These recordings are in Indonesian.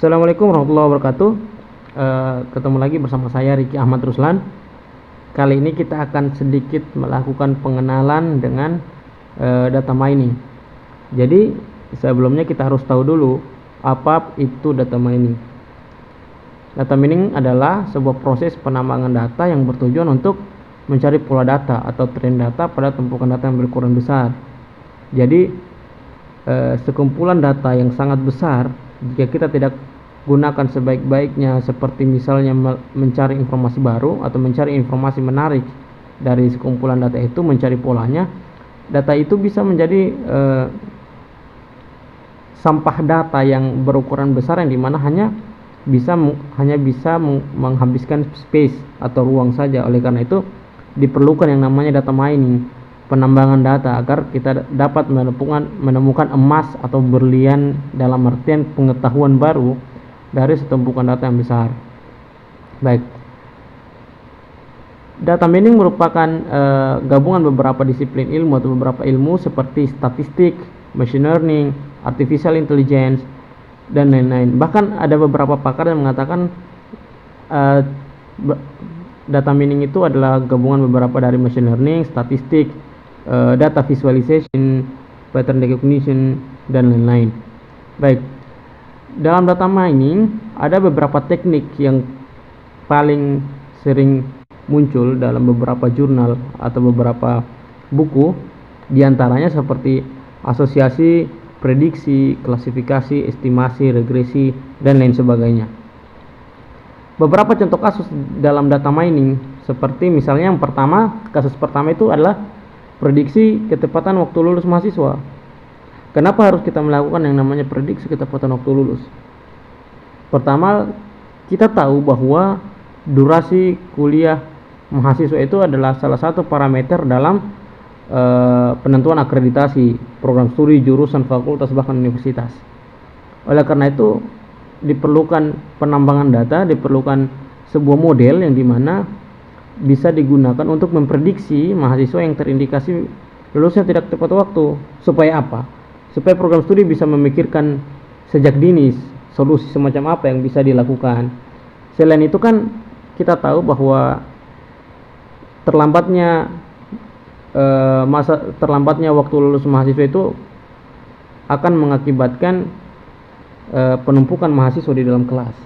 Assalamualaikum warahmatullahi wabarakatuh. Ketemu lagi bersama saya Riki Ahmad Ruslan. Kali ini kita akan sedikit melakukan pengenalan dengan data mining. Jadi sebelumnya kita harus tahu dulu apa itu data mining. Data mining adalah sebuah proses penambangan data yang bertujuan untuk mencari pola data atau tren data pada tumpukan data yang berukuran besar. Jadi sekumpulan data yang sangat besar jika kita tidak gunakan sebaik-baiknya, seperti misalnya mencari informasi baru atau mencari informasi menarik dari sekumpulan data itu, mencari polanya, data itu bisa menjadi sampah data yang berukuran besar, yang dimana hanya bisa menghabiskan space atau ruang saja. Oleh karena itu diperlukan yang namanya data mining, penambangan data, agar kita dapat menemukan emas atau berlian, dalam artian pengetahuan baru dari setumpukan data yang besar. Baik, data mining merupakan gabungan beberapa disiplin ilmu atau beberapa ilmu seperti statistik, machine learning, artificial intelligence, dan lain-lain. Bahkan ada beberapa pakar yang mengatakan data mining itu adalah gabungan beberapa dari machine learning, statistik, data visualization, pattern recognition, dan lain-lain. Baik, dalam data mining ada beberapa teknik yang paling sering muncul dalam beberapa jurnal atau beberapa buku, diantaranya seperti asosiasi, prediksi, klasifikasi, estimasi, regresi, dan lain sebagainya. Beberapa contoh kasus dalam data mining, seperti misalnya kasus pertama itu adalah prediksi ketepatan waktu lulus mahasiswa. Kenapa harus kita melakukan yang namanya prediksi ketepatan waktu lulus? Pertama, kita tahu bahwa durasi kuliah mahasiswa itu adalah salah satu parameter dalam penentuan akreditasi program studi, jurusan, fakultas, bahkan universitas. Oleh karena itu diperlukan penambangan data, diperlukan sebuah model yang dimana bisa digunakan untuk memprediksi mahasiswa yang terindikasi lulusnya tidak tepat waktu. Supaya apa? Supaya program studi bisa memikirkan sejak dini solusi semacam apa yang bisa dilakukan. Selain itu kan kita tahu bahwa terlambatnya waktu lulus mahasiswa itu akan mengakibatkan penumpukan mahasiswa di dalam kelas.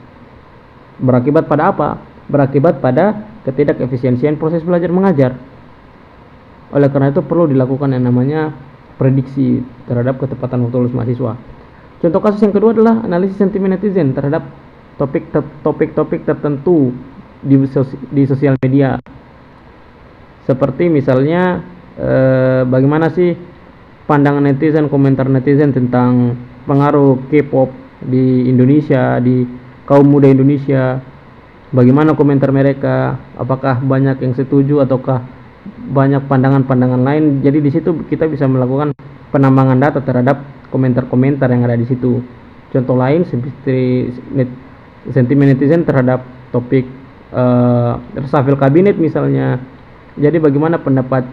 Berakibat pada apa? Berakibat pada ketidakefisiensian proses belajar mengajar. Oleh karena itu perlu dilakukan yang namanya prediksi terhadap ketepatan waktu lulus mahasiswa. Contoh kasus yang kedua adalah analisis sentimen netizen terhadap topik-topik tertentu di sosial media. Seperti misalnya bagaimana sih pandangan netizen, komentar netizen tentang pengaruh K-pop di Indonesia, di kaum muda Indonesia. Bagaimana komentar mereka? Apakah banyak yang setuju ataukah banyak pandangan-pandangan lain? Jadi di situ kita bisa melakukan penambangan data terhadap komentar-komentar yang ada di situ. Contoh lain seperti sentimen netizen terhadap topik reshuffle kabinet misalnya. Jadi bagaimana pendapat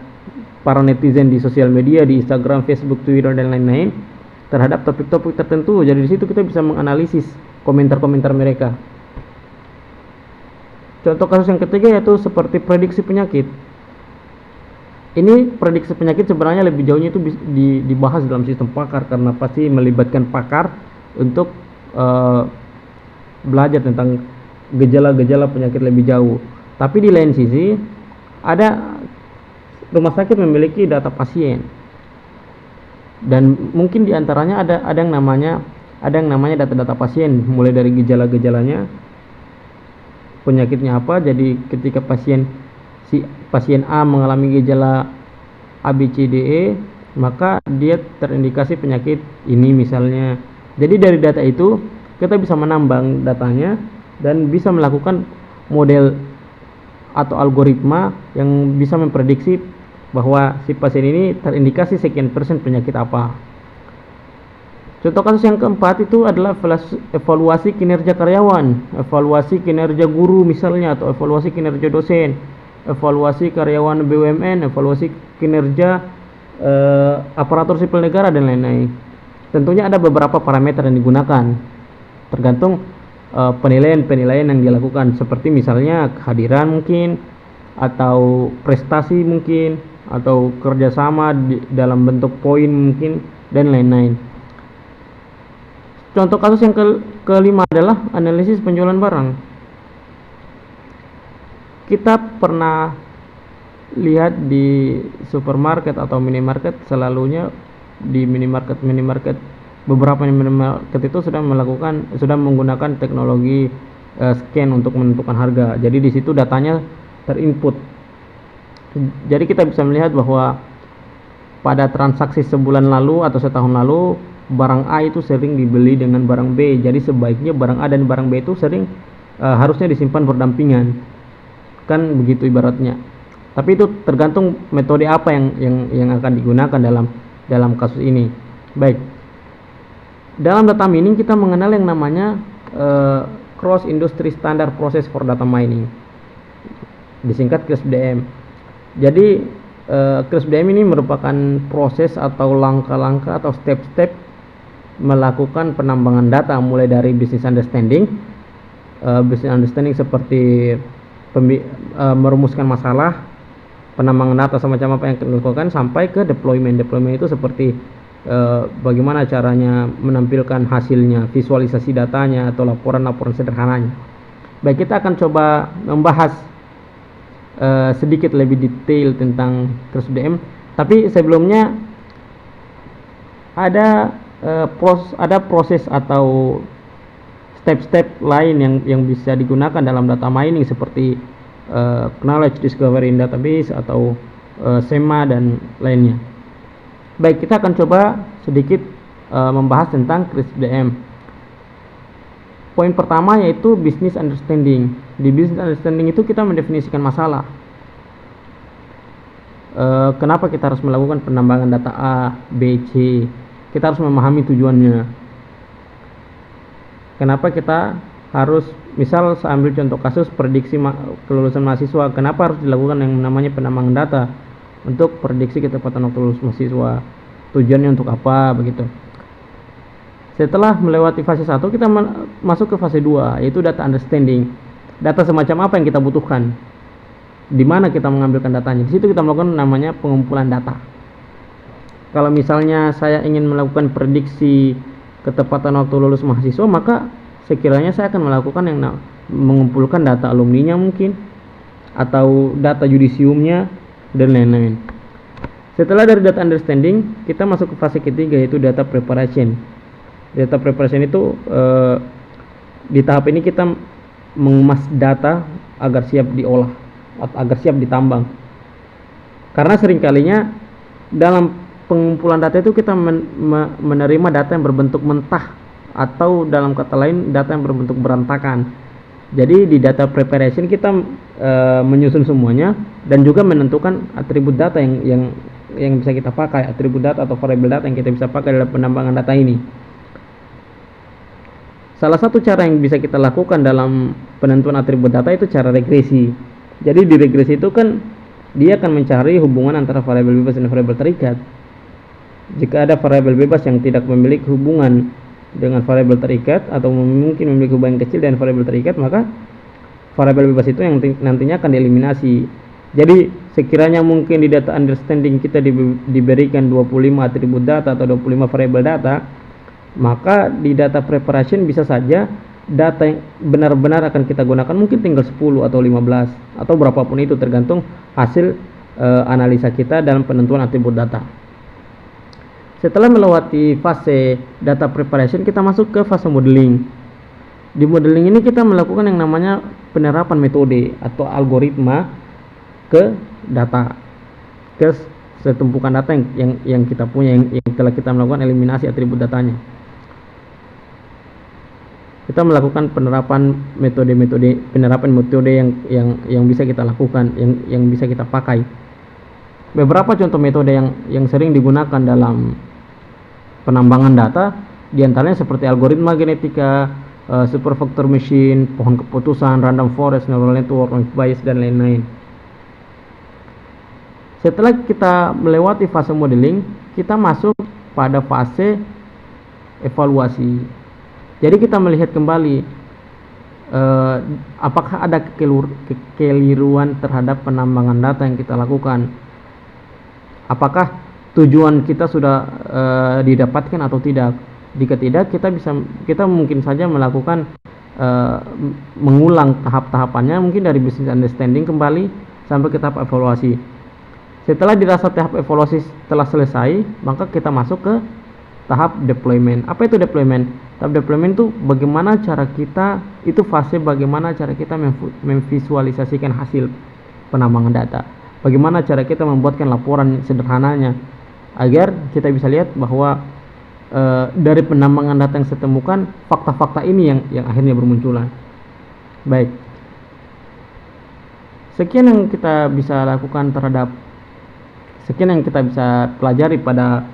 para netizen di sosial media, di Instagram, Facebook, Twitter, dan lain-lain terhadap topik-topik tertentu. Jadi di situ kita bisa menganalisis komentar-komentar mereka. Contoh kasus yang ketiga yaitu seperti prediksi penyakit. Ini prediksi penyakit sebenarnya lebih jauhnya itu dibahas dalam sistem pakar, karena pasti melibatkan pakar untuk belajar tentang gejala-gejala penyakit lebih jauh. Tapi di lain sisi ada rumah sakit memiliki data pasien, dan mungkin diantaranya ada yang namanya data-data pasien, mulai dari gejala-gejalanya, penyakitnya apa. Jadi ketika pasien A mengalami gejala ABCDE, maka dia terindikasi penyakit ini misalnya. Jadi dari data itu kita bisa menambang datanya dan bisa melakukan model atau algoritma yang bisa memprediksi bahwa si pasien ini terindikasi sekian persen penyakit apa. Contoh kasus yang keempat itu adalah evaluasi kinerja karyawan, evaluasi kinerja guru misalnya, atau evaluasi kinerja dosen, evaluasi karyawan BUMN, evaluasi kinerja aparatur sipil negara, dan lain-lain. Tentunya ada beberapa parameter yang digunakan, tergantung penilaian-penilaian yang dilakukan, seperti misalnya kehadiran mungkin, atau prestasi mungkin, atau kerjasama dalam bentuk poin mungkin, dan lain-lain. Contoh kasus yang kelima adalah analisis penjualan barang. Kita pernah lihat di supermarket atau minimarket, selalunya di minimarket beberapa minimarket itu sudah menggunakan teknologi scan untuk menentukan harga. Jadi di situ datanya terinput. Jadi kita bisa melihat bahwa pada transaksi sebulan lalu atau setahun lalu, barang A itu sering dibeli dengan barang B. Jadi sebaiknya barang A dan barang B itu sering harusnya disimpan berdampingan, kan begitu ibaratnya. Tapi itu tergantung metode apa yang akan digunakan dalam kasus ini. Baik, dalam data mining kita mengenal yang namanya Cross Industry Standard Process for Data Mining, disingkat CRISP-DM. Jadi CRISP-DM ini merupakan proses atau langkah-langkah atau step-step melakukan penambangan data, mulai dari business understanding seperti merumuskan masalah, penambangan data semacam apa yang dilakukan, sampai ke deployment. Deployment itu seperti bagaimana caranya menampilkan hasilnya, visualisasi datanya, atau laporan-laporan sederhananya. Baik, kita akan coba membahas sedikit lebih detail tentang CRISP-DM. Tapi sebelumnya ada proses atau step-step lain yang bisa digunakan dalam data mining, seperti knowledge discovery in database atau SEMA dan lainnya. Baik, kita akan coba sedikit membahas tentang CRISP-DM. Poin pertama yaitu business understanding. Di business understanding itu kita mendefinisikan masalah. Kenapa kita harus melakukan penambangan data A, B, C? Kita harus memahami tujuannya. Kenapa kita harus, misal saya ambil contoh kasus prediksi kelulusan mahasiswa, kenapa harus dilakukan yang namanya penambangan data untuk prediksi ketepatan waktu lulus mahasiswa? Tujuannya untuk apa, begitu. Setelah melewati fase 1, kita masuk ke fase 2, yaitu data understanding. Data semacam apa yang kita butuhkan, di mana kita mengambilkan datanya. Di situ kita melakukan namanya pengumpulan data. Kalau misalnya saya ingin melakukan prediksi ketepatan waktu lulus mahasiswa, maka sekiranya saya akan melakukan mengumpulkan data alumninya mungkin, atau data yudisiumnya, dan lain-lain. Setelah dari data understanding, kita masuk ke fase ketiga, yaitu data preparation. Data preparation itu di tahap ini kita mengemas data agar siap diolah, agar siap ditambang. Karena seringkalinya dalam pengumpulan data itu kita menerima data yang berbentuk mentah, atau dalam kata lain data yang berbentuk berantakan. Jadi di data preparation kita menyusun semuanya dan juga menentukan atribut data yang bisa kita pakai, atribut data atau variabel data yang kita bisa pakai dalam penambangan data ini. Salah satu cara yang bisa kita lakukan dalam penentuan atribut data itu cara regresi. Jadi di regresi itu kan dia akan mencari hubungan antara variabel bebas dan variabel terikat. Jika ada variabel bebas yang tidak memiliki hubungan dengan variabel terikat, atau mungkin memiliki hubungan kecil dengan variabel terikat, maka variabel bebas itu yang nantinya akan dieliminasi. Jadi sekiranya mungkin di data understanding kita diberikan 25 atribut data atau 25 variabel data, maka di data preparation bisa saja data yang benar-benar akan kita gunakan mungkin tinggal 10 atau 15 atau berapapun itu, tergantung hasil analisa kita dalam penentuan atribut data. Setelah melewati fase data preparation, kita masuk ke fase modeling. Di modeling ini kita melakukan yang namanya penerapan metode atau algoritma ke data, ke setumpukan data yang kita punya, yang telah kita melakukan eliminasi atribut datanya. Kita melakukan penerapan metode yang bisa kita lakukan, yang bisa kita pakai. Beberapa contoh metode yang sering digunakan dalam penambangan data, diantaranya seperti algoritma genetika, superfactor machine, pohon keputusan, random forest, neural network, noise bias, dan lain-lain. Setelah kita melewati fase modeling, kita masuk pada fase evaluasi. Jadi kita melihat kembali apakah ada kekeliruan terhadap penambangan data yang kita lakukan. Apakah tujuan kita sudah didapatkan atau tidak. Jika tidak, kita mungkin saja melakukan mengulang tahap-tahapannya, mungkin dari business understanding kembali sampai ke tahap evaluasi. Setelah dirasa tahap evaluasi telah selesai, maka kita masuk ke tahap deployment. Apa itu deployment? Tahap deployment itu bagaimana cara kita, itu fase bagaimana cara kita memvisualisasikan hasil penambangan data. Bagaimana cara kita membuatkan laporan sederhananya agar kita bisa lihat bahwa dari penambangan data yang saya temukan, fakta-fakta ini yang akhirnya bermunculan. Baik, sekian yang kita bisa pelajari pada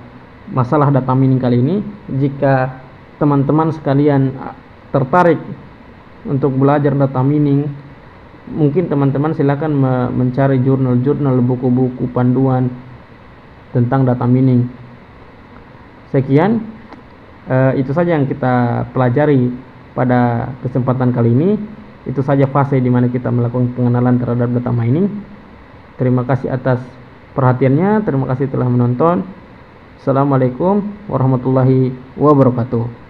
masalah data mining kali ini. Jika teman-teman sekalian tertarik untuk belajar data mining, mungkin teman-teman silakan mencari jurnal-jurnal, buku-buku panduan tentang data mining. Sekian, itu saja yang kita pelajari pada kesempatan kali ini. Itu saja fase di mana kita melakukan pengenalan terhadap data mining. Terima kasih atas perhatiannya, terima kasih telah menonton. Assalamualaikum warahmatullahi wabarakatuh.